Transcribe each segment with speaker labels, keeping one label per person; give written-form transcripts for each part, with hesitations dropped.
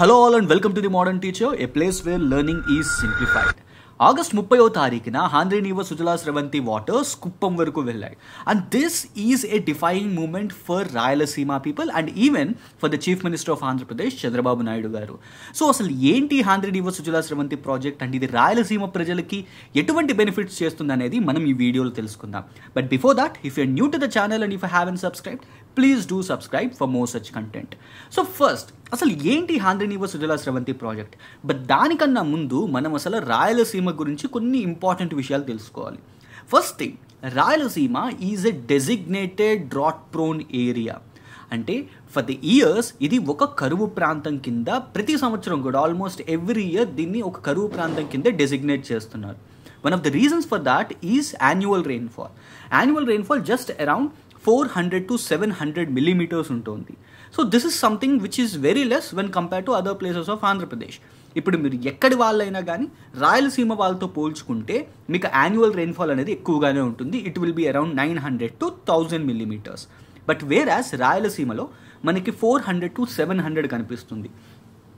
Speaker 1: Hello all and welcome to the Modern Teacher, a place where learning is simplified. August 30వ తారీఖున Handri Niva Sujala Sravanti waters Kuppam వరకు వెళ్ళాయి. And this is a defining moment for Rayalaseema people and even for the Chief Minister of Andhra Pradesh, Chandrababu Naidu garu. So అసలు ఏంటి Handri Niva Sujala Sravanti project and ఇది రాయలసీమ ప్రజలకి ఎటువంటి benefits చేస్తుంది అనేది మనం ఈ వీడియోలో తెలుసుకుందాం. But before that, if you are new to the channel and if you haven't subscribed, please do subscribe for more such content. So first అసలు ఏంటి Handri Niva Sujala Sravanti project? But దానికన్నా ముందు మనం అసలు రాయలసీమ గురించి కొన్ని ఇంపార్టెంట్ విషయాలు తెలుసుకోవాలి. First thing, Rayalaseema is a designated drought prone area. అంటే ఫర్ ది ఇయర్స్ ఇది ఒక కరువు ప్రాంతం కింద ప్రతి సంవత్సరం కూడా ఆల్మోస్ట్ ఎవ్రీ ఇయర్ దీన్ని ఒక కరువు ప్రాంతం కింద డెసిగ్నేట్ చేస్తున్నారు. One of the reasons for that is annual rainfall. Annual rainfall just around 400 to 700 millimeters ఉంటుంది. So this is something which is very less when compare to other places of Andhra Pradesh. ఇప్పుడు మీరు ఎక్కడి వాళ్ళైనా కానీ రాయలసీమ వాళ్ళతో పోల్చుకుంటే మీకు యాన్యువల్ రెయిన్ఫాల్ అనేది ఎక్కువగానే ఉంటుంది. It will be around 900 to 1000 millimeters. But whereas రాయలసీమలో మనకి 400 to 700 కనిపిస్తుంది.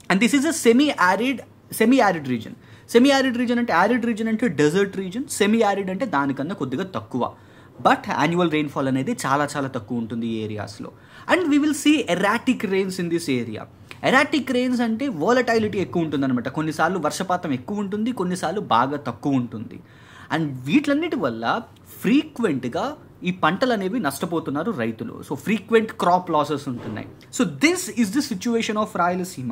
Speaker 1: And this is a semi arid region. Semi arid region అంటే, యారిడ్ రీజన్ అంటే డెజర్ట్ రీజన్, సెమీ యారిడ్ అంటే దానికన్నా కొద్దిగా తక్కువ. బట్ యాన్యువల్ రెయిన్ఫాల్ అనేది చాలా చాలా తక్కువ ఉంటుంది ఈ ఏరియాస్లో. And we will see erratic rains in this area. Erratic rains అంటే వోలటైలిటీ ఎక్కువ ఉంటుంది అనమాట. కొన్నిసార్లు వర్షపాతం ఎక్కువ ఉంటుంది, కొన్నిసార్లు బాగా తక్కువ ఉంటుంది. అండ్ వీటిలన్నిటి వల్ల ఫ్రీక్వెంట్గా ఈ పంటలు అనేవి నష్టపోతున్నారు రైతులు. సో ఫ్రీక్వెంట్ క్రాప్ లాసెస్ ఉంటున్నాయి. So this is the situation of Rayalaseema.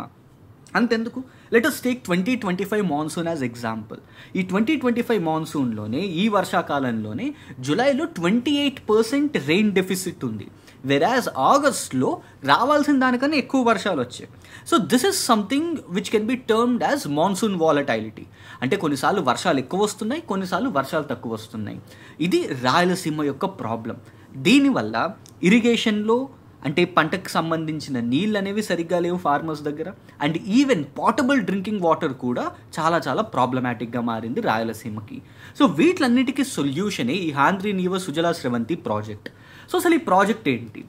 Speaker 1: అంతెందుకు, let us take 2025 monsoon as example. ఈ 2025 మాన్సూన్లోనే, ఈ వర్షాకాలంలోనే జూలైలో 28% రెయిన్ డెఫిసిట్ ఉంది. వెరాజ్ ఆగస్ట్లో రావాల్సిన దానికన్నా ఎక్కువ వర్షాలు వచ్చాయి. So this is something which can be termed as monsoon volatility. అంటే కొన్నిసార్లు వర్షాలు ఎక్కువ వస్తున్నాయి, కొన్నిసార్లు వర్షాలు తక్కువ వస్తున్నాయి. ఇది రాయలసీమ యొక్క ప్రాబ్లం. దీనివల్ల ఇరిగేషన్లో అంటే పంటకు సంబంధించిన నీళ్ళు అనేవి సరిగ్గా లేవు ఫార్మర్స్ దగ్గర. And even portable drinking water కూడా చాలా చాలా ప్రాబ్లమాటిక్గా మారింది రాయలసీమకి. సో వీటిలన్నిటికీ సొల్యూషనే ఈ Handri Niva Sujala Sravanti project. So అసలు ఈ ప్రాజెక్ట్ ఏంటి?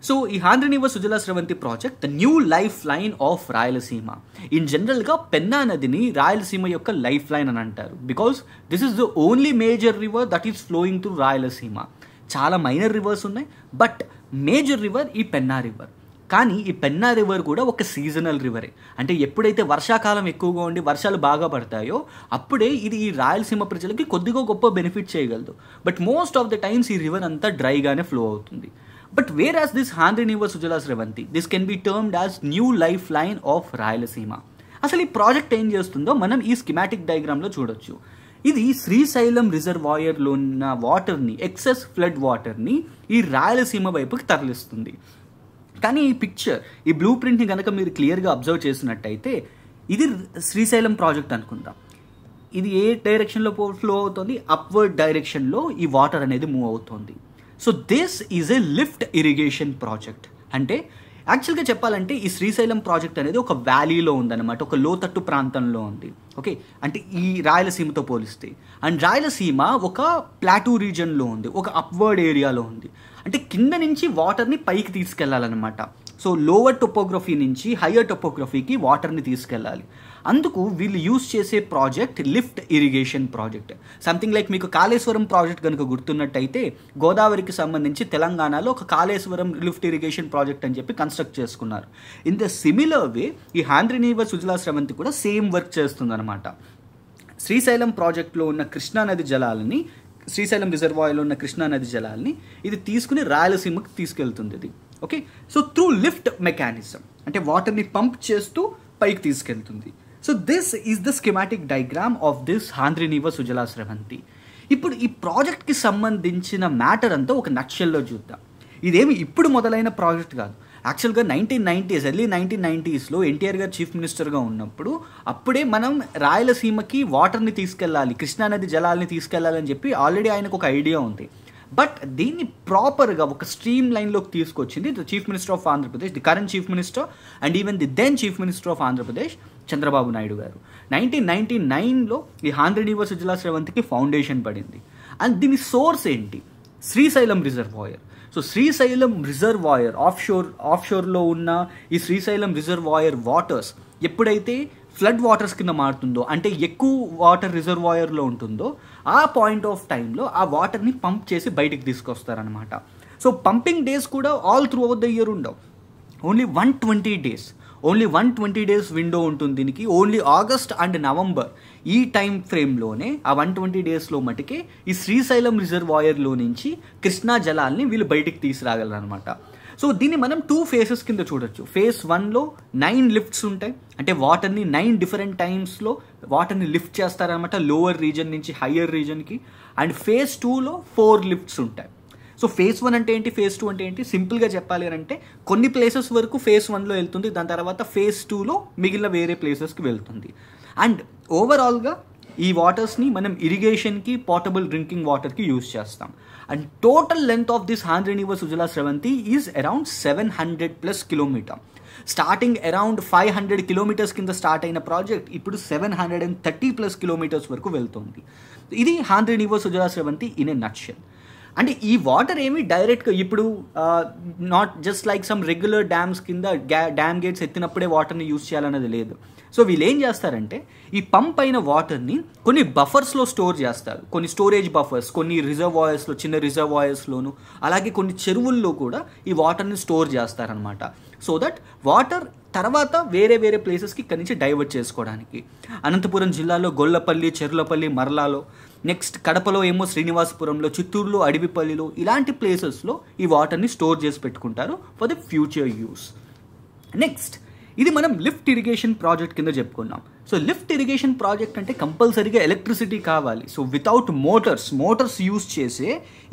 Speaker 1: సో ఈ Handri Niva Sujala Sravanti project the new life line of Rayalaseema. In జనరల్గా పెన్నా నదిని రాయలసీమ యొక్క లైఫ్ లైన్ అని అంటారు. Because this is the only major river that is flowing through Rayalaseema. చాలా మైనర్ రివర్స్ ఉన్నాయి, బట్ మేజర్ రివర్ ఈ పెన్నా రివర్. కానీ ఈ పెన్నా రివర్ కూడా ఒక సీజనల్ రివరే. అంటే ఎప్పుడైతే వర్షాకాలం ఎక్కువగా ఉండి వర్షాలు బాగా పడతాయో అప్పుడే ఇది ఈ రాయలసీమ ప్రజలకి కొద్దిగా గొప్ప బెనిఫిట్ చేయగలదు. But most of the times ఈ రివర్ అంతా డ్రైగానే ఫ్లో అవుతుంది. But where as this Handri Niva Sujala Sravanti, this can be termed as new life line of Rayalaseema. అసలు ఈ ప్రాజెక్ట్ ఏం చేస్తుందో మనం ఈ స్కిమాటిక్ డయాగ్రామ్లో చూడొచ్చు. ఇది శ్రీశైలం రిజర్వాయర్లో ఉన్న వాటర్ని, ఎక్సెస్ ఫ్లడ్ వాటర్ని ఈ రాయలసీమ వైపుకి తరలిస్తుంది. కానీ ఈ పిక్చర్, ఈ బ్లూ ప్రింట్ని కనుక మీరు క్లియర్గా అబ్జర్వ్ చేసినట్టయితే ఇది శ్రీశైలం ప్రాజెక్ట్ అనుకుందాం. ఇది ఏ డైరెక్షన్లో ఫ్లో అవుతుంది? అప్వర్డ్ డైరెక్షన్లో ఈ వాటర్ అనేది మూవ్ అవుతుంది. So this is a lift irrigation project. అంటే యాక్చువల్గా చెప్పాలంటే ఈ శ్రీశైలం ప్రాజెక్ట్ అనేది ఒక వ్యాలీలో ఉందన్నమాట, ఒక లోతట్టు ప్రాంతంలో ఉంది. ఓకే, అంటే ఈ రాయలసీమతో పోలిస్తే. అండ్ రాయలసీమ ఒక ప్లాటూ రీజన్లో ఉంది, ఒక అప్వర్డ్ ఏరియాలో ఉంది. అంటే కింద నుంచి వాటర్ని పైకి తీసుకెళ్లాలన్నమాట. సో లోవర్ టొపోగ్రఫీ నుంచి హయ్యర్ టొపోగ్రఫీకి వాటర్ని తీసుకెళ్ళాలి. అందుకు వీళ్ళు యూజ్ చేసే project lift irrigation project. Something like మీకు కాళేశ్వరం ప్రాజెక్ట్ కనుక గుర్తున్నట్టయితే, గోదావరికి సంబంధించి తెలంగాణలో ఒక కాళేశ్వరం లిఫ్ట్ ఇరిగేషన్ ప్రాజెక్ట్ అని చెప్పి కన్స్ట్రక్ట్ చేసుకున్నారు. ఇన్ ద సిమిలర్ వే ఈ Handri Niva Sujala Sravanti కూడా సేమ్ వర్క్ చేస్తుందన్నమాట. శ్రీశైలం ప్రాజెక్ట్లో ఉన్న కృష్ణానది జలాలని, శ్రీశైలం రిజర్వాయర్లో ఉన్న కృష్ణానది జలాలని ఇది తీసుకుని రాయలసీమకి తీసుకెళ్తుంది ఇది. Okay, so through lift mechanism, అంటే వాటర్ని పంప్ చేస్తూ పైకి తీసుకెళ్తుంది. So this is the schematic diagram of this Handri Niva Sujala Sravanti. ఇప్పుడు ఈ ప్రాజెక్ట్కి సంబంధించిన మ్యాటర్ అంతా ఒక నక్షల్లో చూద్దాం. ఇదేమి ఇప్పుడు మొదలైన ప్రాజెక్ట్ కాదు. యాక్చువల్గా 1990s, ఎర్లీ 1990sలో ఎన్టీఆర్ గారు చీఫ్ మినిస్టర్గా ఉన్నప్పుడు అప్పుడే మనం రాయలసీమకి వాటర్ని తీసుకెళ్ళాలి, కృష్ణానది జలాల్ని తీసుకెళ్లాలని చెప్పి ఆల్రెడీ ఆయనకు ఒక ఐడియా ఉంది. బట్ దీన్ని ప్రాపర్గా ఒక స్ట్రీమ్ లైన్లోకి తీసుకొచ్చింది the chief minister of Andhra Pradesh, the current chief minister and even the then chief minister of Andhra Pradesh, Chandrababu Naidu garu. 1999లో ఈ Handri Niva Sujala Sravantiకి ఫౌండేషన్ పడింది. అండ్ దీని సోర్స్ ఏంటి? Srisailam reservoir. So Srisailam reservoir ఆఫ్షోర్లో ఉన్న ఈ శ్రీశైలం రిజర్వాయర్ వాటర్స్ ఎప్పుడైతే ఫ్లడ్ వాటర్స్ కింద మారుతుందో, అంటే ఎక్కువ వాటర్ రిజర్వాయర్లో ఉంటుందో, ఆ పాయింట్ ఆఫ్ టైంలో ఆ వాటర్ని పంప్ చేసి బయటికి తీసుకొస్తారనమాట. సో పంపింగ్ డేస్ కూడా all through out the year ఉండవు. ఓన్లీ 120 డేస్ విండో ఉంటుంది దీనికి. ఓన్లీ ఆగస్ట్ అండ్ నవంబర్ ఈ టైం ఫ్రేమ్లోనే, ఆ 120 డేస్లో మటుకే ఈ శ్రీశైలం రిజర్వాయర్లో నుంచి కృష్ణా జలాల్ని వీళ్ళు బయటికి తీసుకురాగలరు అనమాట. సో దీన్ని మనం 2 ఫేసెస్ కింద చూడొచ్చు. ఫేజ్ 1లో 9 లిఫ్ట్స్ ఉంటాయి, అంటే వాటర్ని 9 డిఫరెంట్ టైమ్స్లో వాటర్ని లిఫ్ట్ చేస్తారనమాట, లోవర్ రీజన్ నుంచి హయ్యర్ రీజన్కి. అండ్ ఫేజ్ 2లో 4 లిఫ్ట్స్ ఉంటాయి. సో ఫేజ్ 1 అంటే ఏంటి, ఫేజ్ 2 అంటే ఏంటి, సింపుల్గా చెప్పాలి అంటే కొన్ని ప్లేసెస్ వరకు ఫేజ్ 1లో వెళ్తుంది, దాని తర్వాత ఫేజ్ 2లో మిగిలిన వేరే ప్లేసెస్కి వెళ్తుంది. అండ్ ఓవరాల్గా ఈ వాటర్స్ని మనం ఇరిగేషన్కి, పోర్టబుల్ డ్రింకింగ్ వాటర్కి యూజ్ చేస్తాం. And total length of this Andhra river Sujala Sravanti is around 700+ kilometer. Starting around 500 kilometers కింద స్టార్ట్ అయిన ప్రాజెక్ట్ ఇప్పుడు 730+ కిలోమీటర్స్ వరకు వెళ్తుంది. ఇది Andhra river Sujala Sravanti in a nutshell. అంటే ఈ వాటర్ ఏమి డైరెక్ట్గా ఇప్పుడు not just like some regular dams కింద డ్యామ్ గేట్స్ ఎత్తినప్పుడే వాటర్ని యూజ్ చేయాలన్నది లేదు. సో వీళ్ళు ఏం చేస్తారంటే ఈ పంప్ అయిన వాటర్ని కొన్ని బఫర్స్లో స్టోర్ చేస్తారు, కొన్ని స్టోరేజ్ బఫర్స్, కొన్ని రిజర్వాయర్స్లో, చిన్న రిజర్వాయర్స్లోను, అలాగే కొన్ని చెరువుల్లో కూడా ఈ వాటర్ని స్టోర్ చేస్తారనమాట. సో దట్ వాటర్ తర్వాత వేరే వేరే ప్లేసెస్కి ఇక్కడి నుంచి డైవర్ట్ చేసుకోవడానికి. అనంతపురం జిల్లాలో గొల్లపల్లి, చెర్లపల్లి, మరలాలో, నెక్స్ట్ కడపలో ఏమో శ్రీనివాసపురంలో, చిత్తూరులో అడవిపల్లిలో, ఇలాంటి ప్లేసెస్లో ఈ వాటర్ని స్టోర్ చేసి పెట్టుకుంటారు for the future use. Next ఇది మనం లిఫ్ట్ ఇరిగేషన్ ప్రాజెక్ట్ కింద చెప్పుకున్నాం. సో లిఫ్ట్ ఇరిగేషన్ ప్రాజెక్ట్ అంటే కంపల్సరీగా ఎలక్ట్రిసిటీ కావాలి. సో వితౌట్ మోటార్స్ యూజ్ చేసే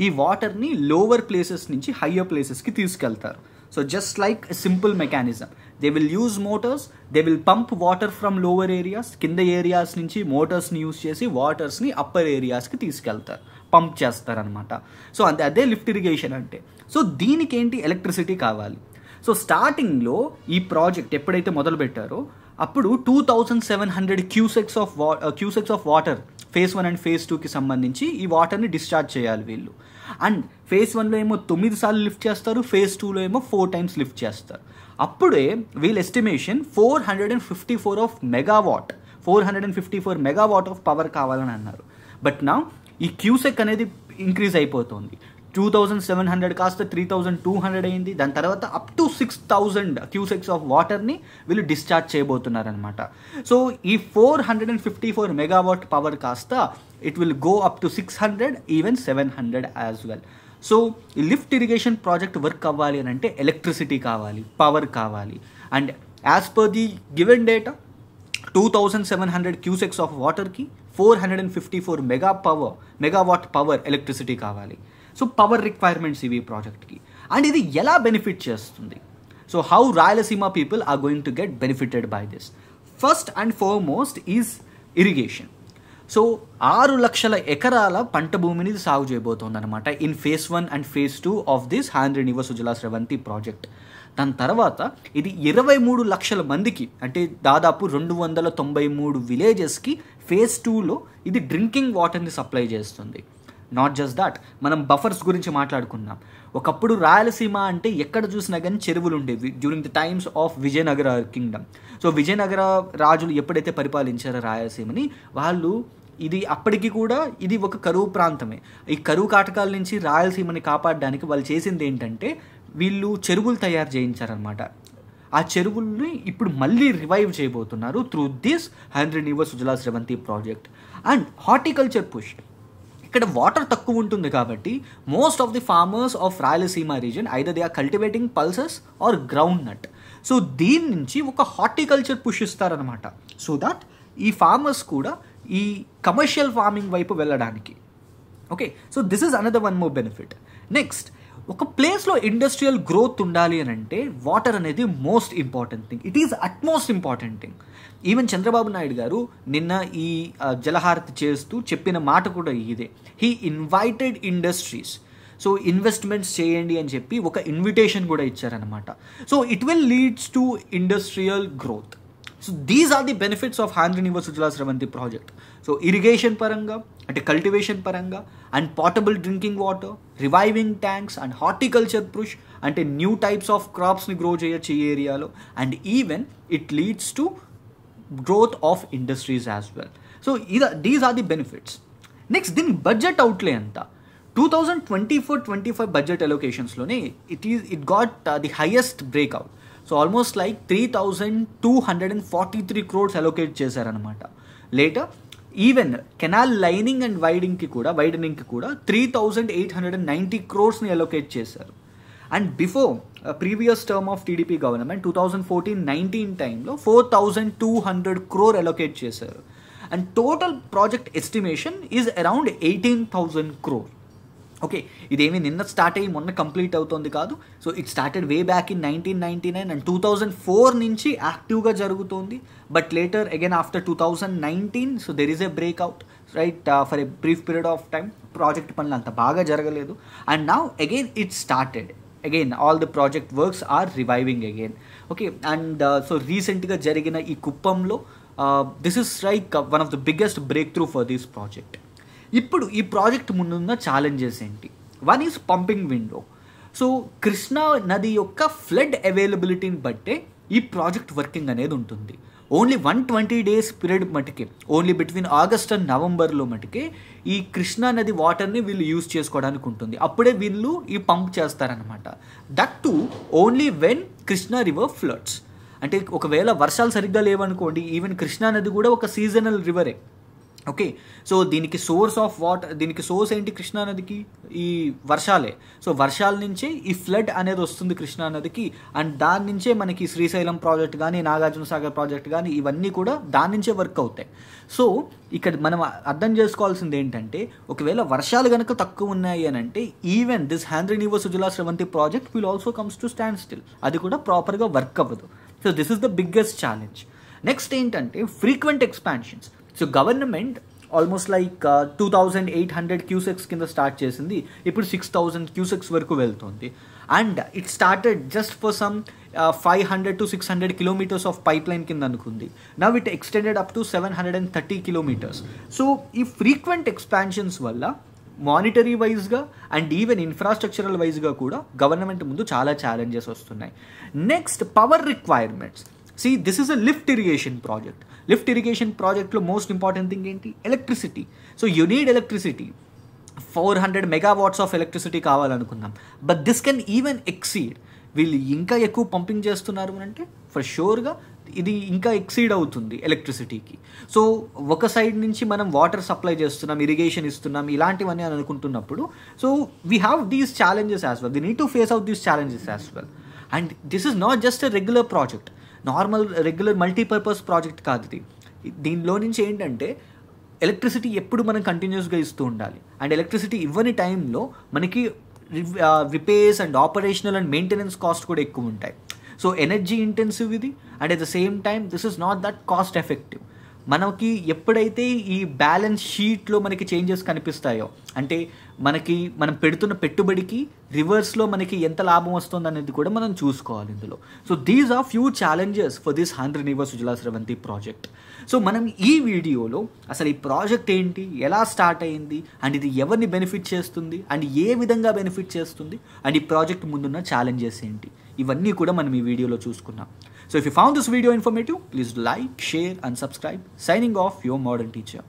Speaker 1: ఈ వాటర్ని లోవర్ ప్లేసెస్ నుంచి హయ్యర్ ప్లేసెస్కి తీసుకెళ్తారు. So just like a simple mechanism, they will use Motors, they will pump water from lower areas, కింద ఏరియాస్ నుంచి మోటార్స్ని యూజ్ చేసి వాటర్స్ని అప్పర్ ఏరియాస్కి తీసుకెళ్తారు, పంప్ చేస్తారనమాట. సో అదే లిఫ్ట్ ఇరిగేషన్ అంటే. సో దీనికి ఏంటి, ఎలక్ట్రిసిటీ కావాలి. సో స్టార్టింగ్లో ఈ ప్రాజెక్ట్ ఎప్పుడైతే మొదలు పెట్టారో అప్పుడు 2700 cusecs of water phase 1 and phase 2కి సంబంధించి ఈ వాటర్ని డిశ్చార్జ్ చేయాలి వీళ్ళు. అండ్ ఫేజ్ 1లో ఏమో 9 సార్లు లిఫ్ట్ చేస్తారు, ఫేజ్ 2లో ఏమో 4 టైమ్స్ లిఫ్ట్ చేస్తారు. అప్పుడే వీళ్ళ ఎస్టిమేషన్ 454 మెగావాట్ ఆఫ్ పవర్ కావాలని అన్నారు. బట్ నా ఈ క్యూసెక్ అనేది ఇంక్రీజ్ అయిపోతుంది. 2700 కాస్త 3200 అయింది. దాని తర్వాత అప్ టు 6000 క్యూసెక్స్ ఆఫ్ వాటర్ని వీళ్ళు డిశ్చార్జ్ చేయబోతున్నారనమాట. సో ఈ 454 మెగావాట్ పవర్ కాస్త it will go up to 600, even 700 as well. So ఈ లిఫ్ట్ ఇరిగేషన్ ప్రాజెక్ట్ వర్క్ అవ్వాలి అని అంటే ఎలక్ట్రిసిటీ కావాలి, పవర్ కావాలి. And as per the given data 2700 cusecs of వాటర్కి 454 మెగావాట్ పవర్ ఎలక్ట్రిసిటీ కావాలి. సో పవర్ రిక్వైర్మెంట్స్ ఇవి ప్రాజెక్ట్కి. అండ్ ఇది ఎలా బెనిఫిట్ చేస్తుంది, so how Rayalaseema people are going to get benefited by this. First and foremost is irrigation. So 6 లక్షల ఎకరాల పంట భూమిని సాగు చేయబోతోంది అనమాట in phase 1 and phase 2 of this Andhra river Sujala Sravanthi project. దాని తర్వాత ఇది 23 లక్షల మందికి, అంటే దాదాపు 293 విలేజెస్కి ఫేజ్ 2లో ఇది డ్రింకింగ్ వాటర్ని సప్లై చేస్తుంది. నాట్ జస్ట్ దాట్, మనం బఫర్స్ గురించి మాట్లాడుకున్నాం. ఒకప్పుడు రాయలసీమ అంటే ఎక్కడ చూసినా కానీ చెరువులు ఉండేవి during the times of Vijayanagara Kingdom. So Vijayanagara రాజులు ఎప్పుడైతే పరిపాలించారో రాయలసీమని, వాళ్ళు ఇది అప్పటికి కూడా ఇది ఒక కరువు ప్రాంతమే. ఈ కరువు కాటకాల నుంచి రాయలసీమని కాపాడడానికి వాళ్ళు చేసింది ఏంటంటే వీళ్ళు చెరువులు తయారు చేయించారనమాట. ఆ చెరువుల్ని ఇప్పుడు మళ్ళీ రివైవ్ చేయబోతున్నారు through this Andhra river Sujala Sravanthi project. And horticulture push, ఇక్కడ వాటర్ తక్కువ ఉంటుంది కాబట్టి most of the farmers of Rayalaseema region either they are cultivating pulses or groundnut. So దీని నుంచి ఒక హార్టికల్చర్ పుష్ ఇస్తారనమాట, సో దట్ ఈ ఫార్మర్స్ కూడా ఈ కమర్షియల్ ఫార్మింగ్ వైపు వెళ్ళడానికి. Okay, so this is another one more benefit. Next, ఒక ప్లేస్లో ఇండస్ట్రియల్ గ్రోత్ ఉండాలి అని అంటే వాటర్ అనేది most important thing. It is utmost important thing. Even Chandrababu Naidu garu నిన్న ఈ జలహారతి చేస్తూ చెప్పిన మాట కూడా ఇదే. He invited industries, so investments చేయండి అని చెప్పి ఒక ఇన్విటేషన్ కూడా ఇచ్చారనమాట. So it will leads to industrial growth. So these are the benefits of Andhra universe Sujala Sravanthi project. So irrigation పరంగా అంటే కల్టివేషన్ పరంగా and portable drinking water, reviving tanks and horticulture push అంటే న్యూ టైప్స్ ఆఫ్ క్రాప్స్ని grow చేయొచ్చు ఈ ఏరియాలో. And even it leads to growth of industries as well. So these are the benefits. Next దీని budget outlay ఎంత? 2024-25 budget అలొకేషన్స్లోనే it got the highest breakout. So almost like 3,243 crores allocate చేశారనమాట. Later even canal lining and వైడనింగ్కి కూడా 3,890 crores allocate చేశారు. And before previous term of TDP government 2014-19 టైంలో 4,200 crore allocate చేశారు. And total project estimation is around 18,000 crore. Okay, ఇదేమి నిన్న start అయ్యి మొన్న కంప్లీట్ అవుతుంది కాదు. So it started way back in 1999 and 2004 నుంచి యాక్టివ్గా జరుగుతుంది. But later again after 2019 so there is a breakout right for a brief period of time. Project పనులు అంత బాగా జరగలేదు. And now again it started again, all the project works are reviving again. Okay, and so రీసెంట్గా జరిగిన ఈ కుప్పంలో this is like one of the biggest break through for this project. ఇప్పుడు ఈ ప్రాజెక్ట్ ముందున్న ఛాలెంజెస్ ఏంటి? One is pumping window. So Krishna నది యొక్క ఫ్లడ్ అవైలబిలిటీని బట్టే ఈ ప్రాజెక్ట్ వర్కింగ్ అనేది ఉంటుంది. ఓన్లీ 120 days పీరియడ్ మటుకే, ఓన్లీ బిట్వీన్ ఆగస్ట్ అండ్ నవంబర్లో మటుకే ఈ కృష్ణా నది వాటర్ని వీళ్ళు యూజ్ చేసుకోవడానికి ఉంటుంది. అప్పుడే వీళ్ళు ఈ పంప్ చేస్తారనమాట. That to only when Krishna river floods. అంటే ఒకవేళ వర్షాలు సరిగ్గా లేవనుకోండి, ఈవెన్ కృష్ణా నది కూడా ఒక సీజనల్ రివరే. ఓకే, సో దీనికి సోర్స్ ఆఫ్ వాటర్, దీనికి సోర్స్ ఏంటి కృష్ణానదికి? ఈ వర్షాలే. సో వర్షాల నుంచే ఈ ఫ్లడ్ అనేది వస్తుంది కృష్ణానదికి. అండ్ దాని నుంచే మనకి శ్రీశైలం ప్రాజెక్ట్ కానీ, నాగార్జున సాగర్ ప్రాజెక్ట్ కానీ ఇవన్నీ కూడా దాని నుంచే వర్క్ అవుతాయి. సో ఇక్కడ మనం అర్థం చేసుకోవాల్సింది ఏంటంటే, ఒకవేళ వర్షాలు కనుక తక్కువ ఉన్నాయి అని అంటే even this Andhra universe Sujala Sravanthi project will also comes to stand still. అది కూడా ప్రాపర్గా వర్క్ అవ్వదు. So this is the biggest challenge. Next ఏంటంటే frequent expansions. So government almost like 2,800 cusecs కింద స్టార్ట్ చేసింది, ఇప్పుడు 6,000 క్యూసెక్స్ వరకు వెళ్తుంది. And it started just for some 500 to 600 kilometers of pipeline కింద అనుకుంది. Now it extended up to 730 kilometers. So ఈ frequent expansions వల్ల మానిటరీ వైజ్గా అండ్ ఈవెన్ ఇన్ఫ్రాస్ట్రక్చరల్ వైజ్గా కూడా గవర్నమెంట్ ముందు చాలా ఛాలెంజెస్ వస్తున్నాయి. Next power requirements. See, this is a lift irrigation project. Lift irrigation project lo most important thing enti electricity. So you need electricity. 400 megawatts of electricity కావాలనుకున్నాం. But this can even exceed. వీళ్ళు ఇంకా ఎక్కువ pumping చేస్తున్నారు అంటే for షూర్గా ఇది ఇంకా exceed అవుతుంది ఎలక్ట్రిసిటీకి. So ఒక side నుంచి మనం వాటర్ సప్లై చేస్తున్నాం, ఇరిగేషన్ ఇస్తున్నాం, ఇలాంటివన్నీ అని అనుకుంటున్నప్పుడు so we have these challenges as well. We need to face out these challenges as well. And this is not just a regular project, normal regular multipurpose project కాదు ఇది. దీనిలో నుంచి ఏంటంటే ఎలక్ట్రిసిటీ ఎప్పుడు మనం కంటిన్యూస్గా ఇస్తూ ఉండాలి. అండ్ ఎలక్ట్రిసిటీ ఇవ్వని టైంలో మనకి repairs and operational and maintenance cost కూడా ఎక్కువ ఉంటాయి. సో ఎనర్జీ ఇంటెన్సివ్ ఇది. And at the same time this is not that cost effective. మనకి ఎప్పుడైతే ఈ బ్యాలెన్స్ షీట్లో మనకి చేంజెస్ కనిపిస్తాయో, అంటే మనం పెడుతున్న పెట్టుబడికి రివర్స్లో మనకి ఎంత లాభం వస్తుంది అనేది కూడా మనం చూసుకోవాలి ఇందులో. So these are few challenges for this Andhra universe Sujala Sravanthi project. సో మనం ఈ వీడియోలో అసలు ఈ ప్రాజెక్ట్ ఏంటి, ఎలా స్టార్ట్ అయింది, అండ్ ఇది ఎవరిని బెనిఫిట్ చేస్తుంది, అండ్ ఏ విధంగా బెనిఫిట్ చేస్తుంది, అండ్ ఈ ప్రాజెక్ట్ ముందున్న ఛాలెంజెస్ ఏంటి, ఇవన్నీ కూడా మనం ఈ వీడియోలో చూసుకున్నాం. So if you found this video informative, please like, share and subscribe. Signing off, your modern teacher.